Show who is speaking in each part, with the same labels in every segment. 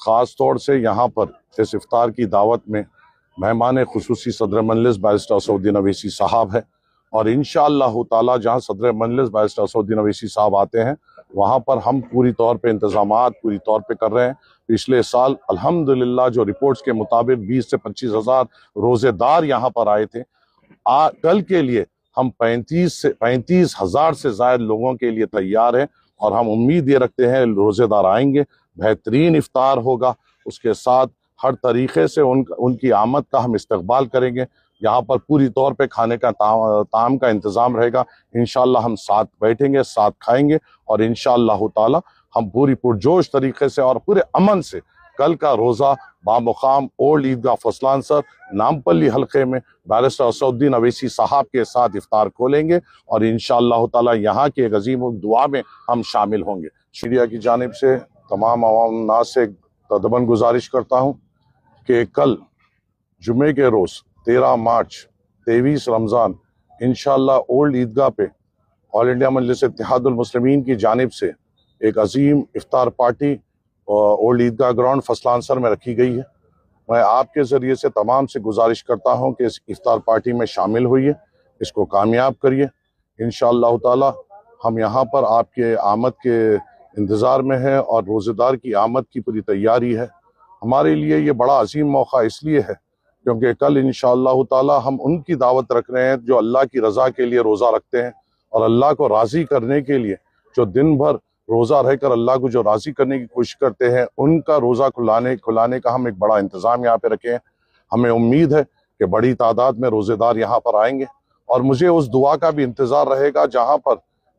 Speaker 1: خاص طور سے یہاں پر اس افطار کی دعوت میں مہمان خصوصی صدر مجلس بیرسٹر اسدالدین اویسی صاحب ہے، اور انشاءاللہ تعالی جہاں صدر مجلس بیرسٹر اسدالدین اویسی صاحب آتے ہیں وہاں پر ہم پوری طور پہ انتظامات پوری طور پہ کر رہے ہیں۔ پچھلے سال الحمدللہ جو رپورٹس کے مطابق 20 سے 25 ہزار روزے دار یہاں پر آئے تھے، کل کے لیے ہم 35 ہزار سے زائد لوگوں کے لیے تیار ہیں، اور ہم امید یہ رکھتے ہیں روزے دار آئیں گے، بہترین افطار ہوگا، اس کے ساتھ ہر طریقے سے ان کی آمد کا ہم استقبال کریں گے۔ یہاں پر پوری طور پہ کھانے کا طعام کا انتظام رہے گا، انشاءاللہ ہم ساتھ بیٹھیں گے، ساتھ کھائیں گے، اور انشاءاللہ تعالی ہم پوری پرجوش طریقے سے اور پورے امن سے کل کا روزہ بامقام اولڈ عیدگاہ فسلان سر نامپلی حلقے میں بیرسٹر اسدالدین اویسی صاحب کے ساتھ افطار کھولیں گے، اور انشاءاللہ تعالی یہاں کے عظیم دعا میں ہم شامل ہوں گے۔ میڈیا کی جانب سے تمام عوام الناس سے تدبن گزارش کرتا ہوں کہ کل جمعے کے روز 13 مارچ 23 رمضان انشاءاللہ اولڈ عیدگاہ پہ آل انڈیا مجلس اتحاد المسلمین کی جانب سے ایک عظیم افطار پارٹی اولڈ عیدگاہ گراؤنڈ فسلان سر میں رکھی گئی ہے۔ میں آپ کے ذریعے سے تمام سے گزارش کرتا ہوں کہ اس افطار پارٹی میں شامل ہوئیے، اس کو کامیاب کریے۔ انشاءاللہ تعالی ہم یہاں پر آپ کے آمد کے انتظار میں ہیں، اور روزے دار کی آمد کی پوری تیاری ہے۔ ہمارے لیے یہ بڑا عظیم موقع اس لیے ہے کیونکہ کل انشاءاللہ تعالی ہم ان کی دعوت رکھ رہے ہیں جو اللہ کی رضا کے لیے روزہ رکھتے ہیں، اور اللہ کو راضی کرنے کے لیے جو دن بھر روزہ رہ کر اللہ کو جو راضی کرنے کی کوشش کرتے ہیں، ان کا روزہ کھلانے کا ہم ایک بڑا انتظام یہاں پہ رکھے ہیں۔ ہمیں امید ہے کہ بڑی تعداد میں روزے دار یہاں پر آئیں گے، اور مجھے اس دعا کا بھی انتظار رہے گا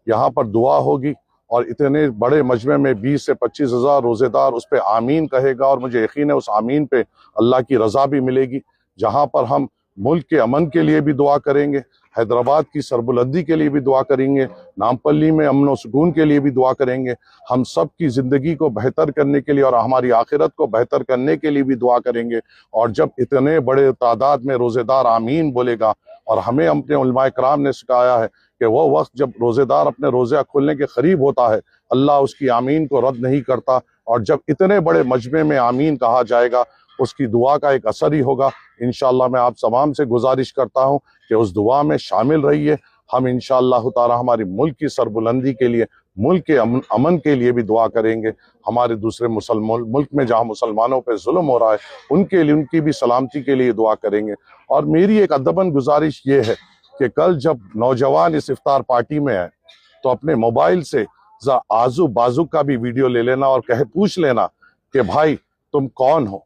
Speaker 1: یہاں پر دعا ہوگی، اور اتنے بڑے مجمع میں 20 سے 25 ہزار روزے دار اس پہ آمین کہے گا، اور مجھے یقین ہے اس آمین پہ اللہ کی رضا بھی ملے گی، جہاں پر ہم ملک کے امن کے لیے بھی دعا کریں گے، حیدرآباد کی سربلندی کے لیے بھی دعا کریں گے، نامپلی میں امن و سکون کے لیے بھی دعا کریں گے، ہم سب کی زندگی کو بہتر کرنے کے لیے اور ہماری آخرت کو بہتر کرنے کے لیے بھی دعا کریں گے۔ اور جب اتنے بڑے تعداد میں روزے دار آمین بولے گا، اور ہمیں اپنے علماء کرام نے سکھایا ہے کہ وہ وقت جب روزے دار اپنے روزہ کھولنے کے قریب ہوتا ہے، اللہ اس کی آمین کو رد نہیں کرتا، اور جب اتنے بڑے مجمع میں آمین کہا جائے گا اس کی دعا کا ایک اثر ہی ہوگا۔ انشاءاللہ میں آپ تمام سے گزارش کرتا ہوں کہ اس دعا میں شامل رہیے۔ ہم انشاءاللہ تعالی ہماری ملک کی سربلندی کے لیے، ملک کے امن کے لیے بھی دعا کریں گے، ہمارے دوسرے ملک میں جہاں مسلمانوں پہ ظلم ہو رہا ہے ان کی بھی سلامتی کے لیے دعا کریں گے۔ اور میری ایک ادبن گزارش یہ ہے کہ کل جب نوجوان اس افطار پارٹی میں آئے تو اپنے موبائل سے آزو بازو کا بھی ویڈیو لے لینا، اور پوچھ لینا کہ بھائی تم کون ہو،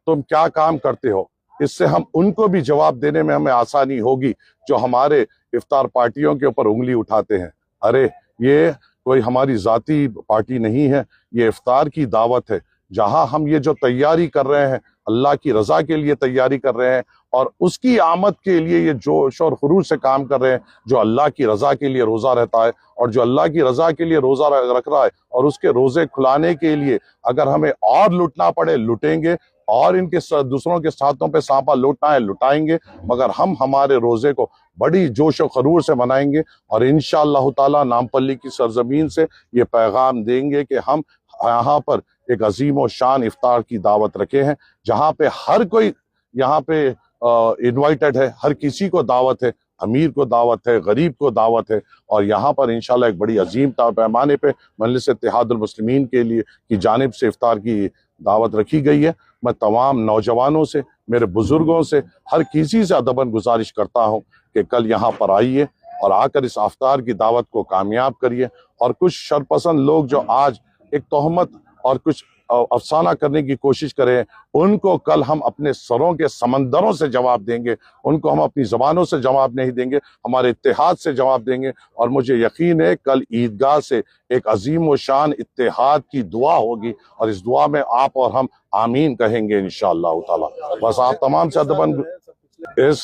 Speaker 1: تم کیا کام کرتے ہو۔ اس سے ہم ان کو بھی جواب دینے میں ہمیں آسانی ہوگی جو ہمارے افطار پارٹیوں کے اوپر انگلی اٹھاتے ہیں۔ ارے یہ کوئی ہماری ذاتی پارٹی نہیں ہے، یہ افطار کی دعوت ہے، جہاں ہم یہ جو تیاری کر رہے ہیں اللہ کی رضا کے لیے تیاری کر رہے ہیں، اور اس کی آمد کے لیے یہ جوش اور خروش سے کام کر رہے ہیں۔ جو اللہ کی رضا کے لیے روزہ رہتا ہے، اور جو اللہ کی رضا کے لیے روزہ رکھ رہا ہے، اور اس کے روزے کھلانے کے لیے اگر ہمیں اور لٹنا پڑے لٹیں گے، اور ان کے دوسروں کے ساتھوں پہ سانپا لوٹنا ہے لٹائیں گے، مگر ہم ہمارے روزے کو بڑی جوش و خروش سے منائیں گے، اور انشاءاللہ تعالی نامپلی کی سرزمین سے یہ پیغام دیں گے کہ ہم یہاں پر ایک عظیم و شان افطار کی دعوت رکھے ہیں، جہاں پہ ہر کوئی یہاں پہ انوائٹڈ ہے، ہر کسی کو دعوت ہے، امیر کو دعوت ہے، غریب کو دعوت ہے، اور یہاں پر انشاءاللہ ایک بڑی عظیم پیمانے پہ مجلس اتحاد المسلمین کی جانب سے افطار کی دعوت رکھی گئی ہے۔ میں تمام نوجوانوں سے، میرے بزرگوں سے، ہر کسی سے ادباً گزارش کرتا ہوں کہ کل یہاں پر آئیے، اور آ کر اس افطار کی دعوت کو کامیاب کریے۔ اور کچھ شرپسند لوگ جو آج ایک تہمت اور کچھ افسانہ کرنے کی کوشش کریں، ان کو کل ہم اپنے سروں کے سمندروں سے جواب دیں گے، ان کو ہم اپنی زبانوں سے جواب نہیں دیں گے، ہمارے اتحاد سے جواب دیں گے۔ اور مجھے یقین ہے کل عیدگاہ سے ایک عظیم و شان اتحاد کی دعا ہوگی، اور اس دعا میں آپ اور ہم آمین کہیں گے انشاءاللہ تعالی۔ بس آپ تمام سے ادباً اس